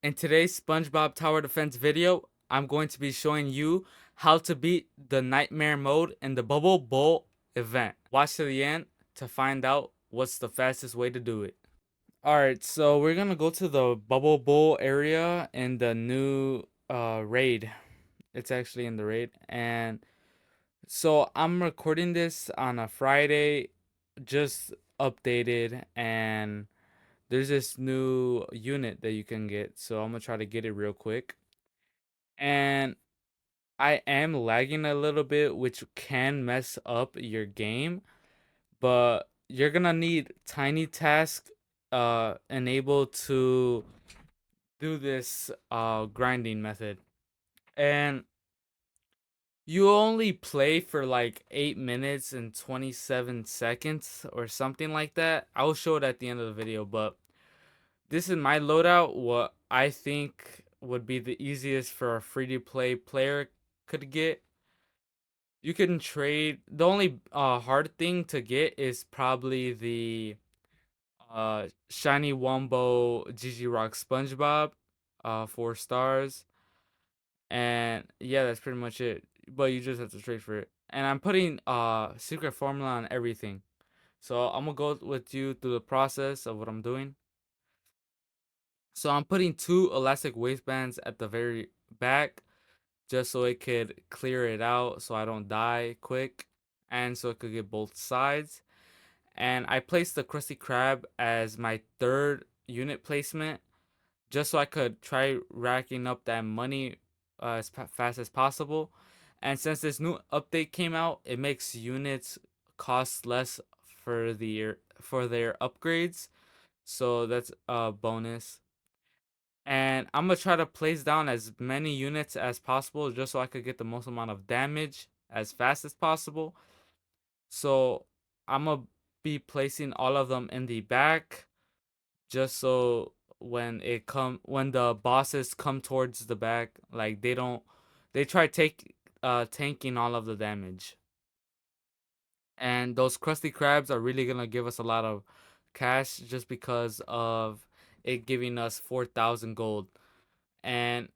In today's SpongeBob Tower Defense video, I'm going to be showing you how to beat the Nightmare mode in the Bubble Bowl event. Watch to the end to find out what's the fastest way to do it. Alright, so we're gonna go to the Bubble Bowl area in the new raid. It's actually in the raid. And so I'm recording this on a Friday, just updated, and there's this new unit that you can get, so I'm gonna try to get it real quick. And I am lagging a little bit, which can mess up your game, but you're gonna need tiny task enabled to do this grinding method. And you only play for like 8 minutes and 27 seconds or something like that. I'll show it at the end of the video, but this is my loadout, what I think would be the easiest for a free to play player could get. You can trade. The only hard thing to get is probably the Shiny Wombo GG Rock SpongeBob, 4 stars. And yeah, that's pretty much it. But you just have to trade for it. And I'm putting secret formula on everything. So I'm gonna go with you through the process of what I'm doing. So I'm putting 2 elastic waistbands at the very back just so it could clear it out so I don't die quick and so it could get both sides. And I placed the Krusty Krab as my third unit placement just so I could try racking up that money as fast as possible. And since this new update came out, it makes units cost less for their upgrades. So that's a bonus. And I'm gonna try to place down as many units as possible just so I could get the most amount of damage as fast as possible. So I'm gonna be placing all of them in the back just so when the bosses come towards the back, like they try tanking all of the damage. And those Krusty Krabs are really gonna give us a lot of cash just because of it giving us 4,000 gold. And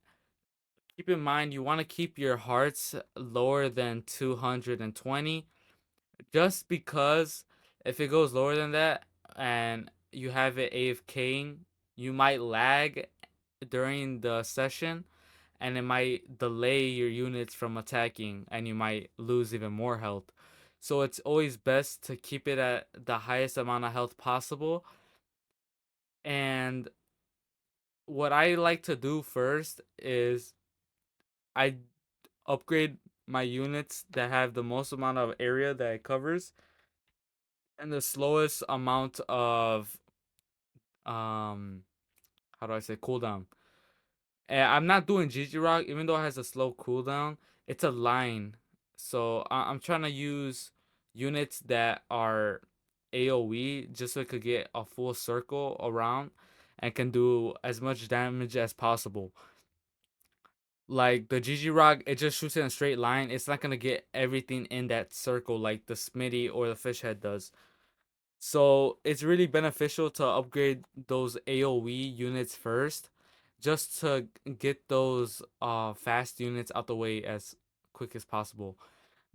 keep in mind, you want to keep your hearts lower than 220 just because if it goes lower than that and you have it AFKing, you might lag during the session and it might delay your units from attacking and you might lose even more health. So it's always best to keep it at the highest amount of health possible. And what I like to do first is I upgrade my units that have the most amount of area that it covers and the slowest amount of um how do I say cooldown. And I'm not doing Gigi Rock even though it has a slow cooldown. It's a line. So I'm trying to use units that are AoE just so it could get a full circle around and can do as much damage as possible. Like the GG Rock, it just shoots in a straight line. It's not gonna get everything in that circle like the Smitty or the Fish Head does. So it's really beneficial to upgrade those AoE units first, just to get those fast units out the way as quick as possible.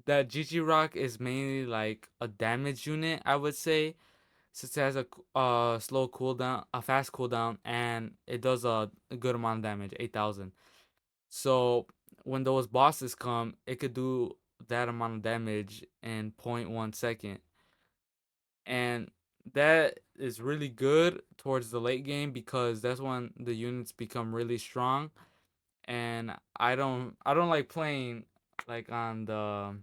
That GG Rock is mainly like a damage unit, I would say, since it has a slow cooldown, a fast cooldown, and it does a good amount of damage, 8,000. So when those bosses come, it could do that amount of damage in 0.1 second. And that is really good towards the late game because that's when the units become really strong. And I don't like playing like on the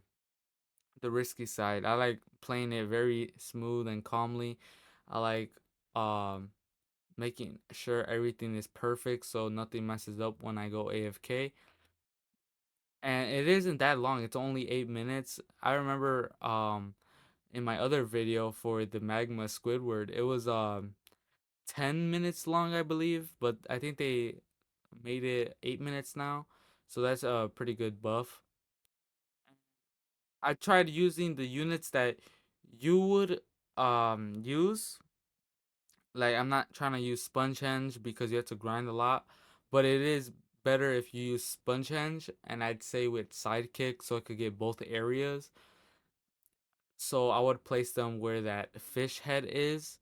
risky side. I like playing it very smooth and calmly. I like um making sure everything is perfect so nothing messes up when I go AFK. And it isn't that long. It's only 8 minutes. I remember in my other video for the Magma Squidward, it was 10 minutes long, I believe, but I think they made it 8 minutes now, so that's a pretty good buff. I tried using the units that you would use. Like I'm not trying to use Sponge Henge because you have to grind a lot, but it is better if you use sponge henge, and I'd say with sidekick so it could get both areas. So I would place them where that fish head is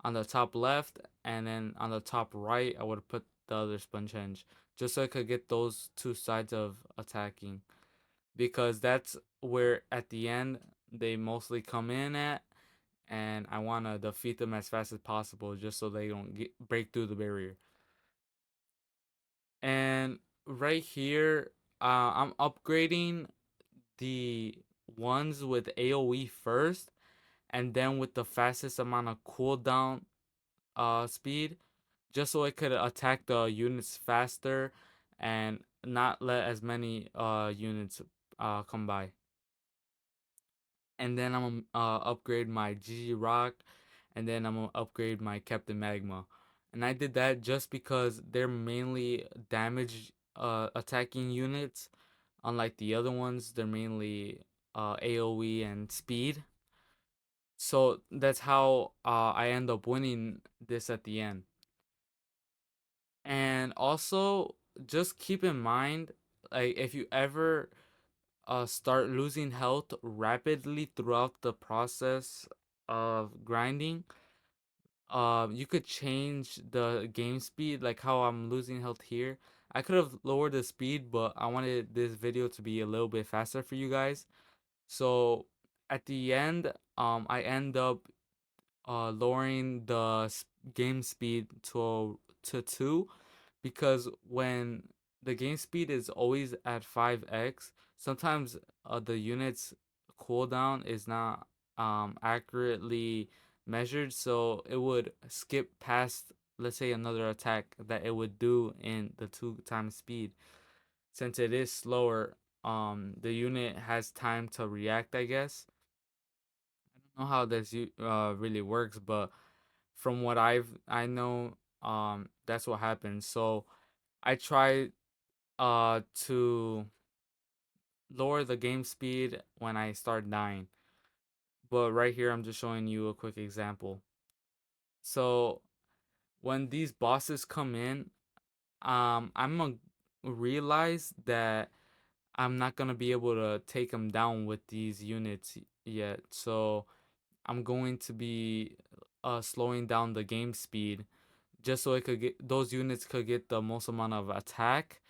on the top left, and then on the top right, I would put the other sponge henge just so I could get those two sides of attacking, because that's where at the end they mostly come in at, and I want to defeat them as fast as possible just so they don't break through the barrier. And right here, I'm upgrading the ones with AoE first, and then with the fastest amount of cooldown speed, just so it could attack the units faster and not let as many units come by. And then I'm gonna upgrade my GG Rock, and then I'm gonna upgrade my Captain Magma. And I did that just because they're mainly damage attacking units, unlike the other ones. They're mainly AOE and speed. So that's how I end up winning this at the end. And also, just keep in mind, like if you ever start losing health rapidly throughout the process of grinding, you could change the game speed, like how I'm losing health here. I could have lowered the speed, but I wanted this video to be a little bit faster for you guys. So at the end, I end up lowering the game speed to 2, because when the game speed is always at 5x, sometimes the unit's cooldown is not accurately measured, so it would skip past, let's say, another attack that it would do in the 2 times speed. Since it is slower, the unit has time to react, I guess. I don't know how this really works, but from what I know, that's what happens. So I try to lower the game speed when I start dying. But right here I'm just showing you a quick example. So when these bosses come in, I'm gonna realize that I'm not gonna be able to take them down with these units yet. So I'm going to be slowing down the game speed just so it could get those units could get the most amount of attack,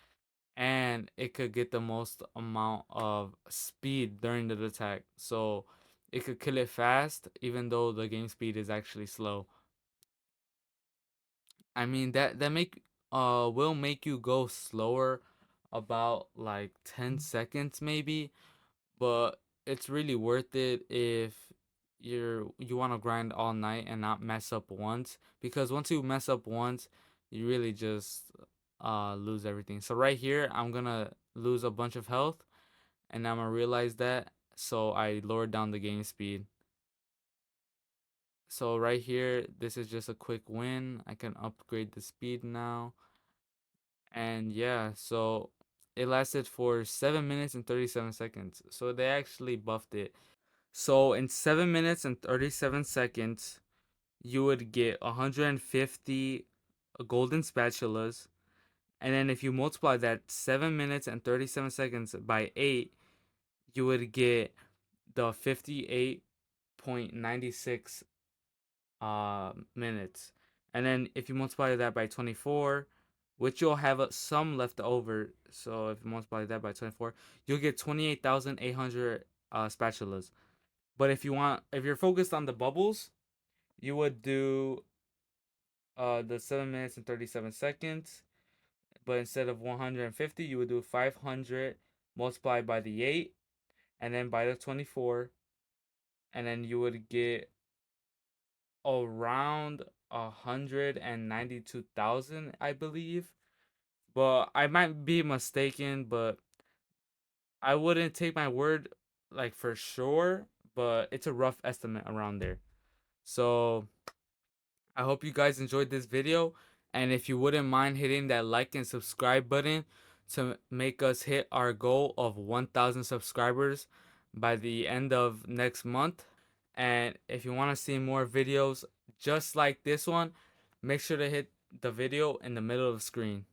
and it could get the most amount of speed during the attack. So it could kill it fast even though the game speed is actually slow. I mean that make will make you go slower about like 10 seconds maybe, but it's really worth it if you want to grind all night and not mess up once, because once you mess up once, you really just lose everything. So right here I'm gonna lose a bunch of health, and I'm gonna realize that, so I lowered down the game speed. So right here, this is just a quick win. I can upgrade the speed now. And yeah, so it lasted for 7 minutes and 37 seconds. So they actually buffed it. So in 7 minutes and 37 seconds, you would get 150 golden spatulas. And then if you multiply that 7 minutes and 37 seconds by 8, you would get the 58.96 minutes. And then if you multiply that by 24, which you'll have some left over. So if you multiply that by 24, you'll get 28,800 spatulas. But if you're focused on the bubbles, you would do the 7 minutes and 37 seconds. But instead of 150, you would do 500 multiplied by the 8, and then by the 24, and then you would get around 192,000, I believe. But I might be mistaken, but I wouldn't take my word like for sure, but it's a rough estimate around there. So I hope you guys enjoyed this video, and if you wouldn't mind hitting that like and subscribe button to make us hit our goal of 1,000 subscribers by the end of next month. And if you want to see more videos just like this one, make sure to hit the video in the middle of the screen.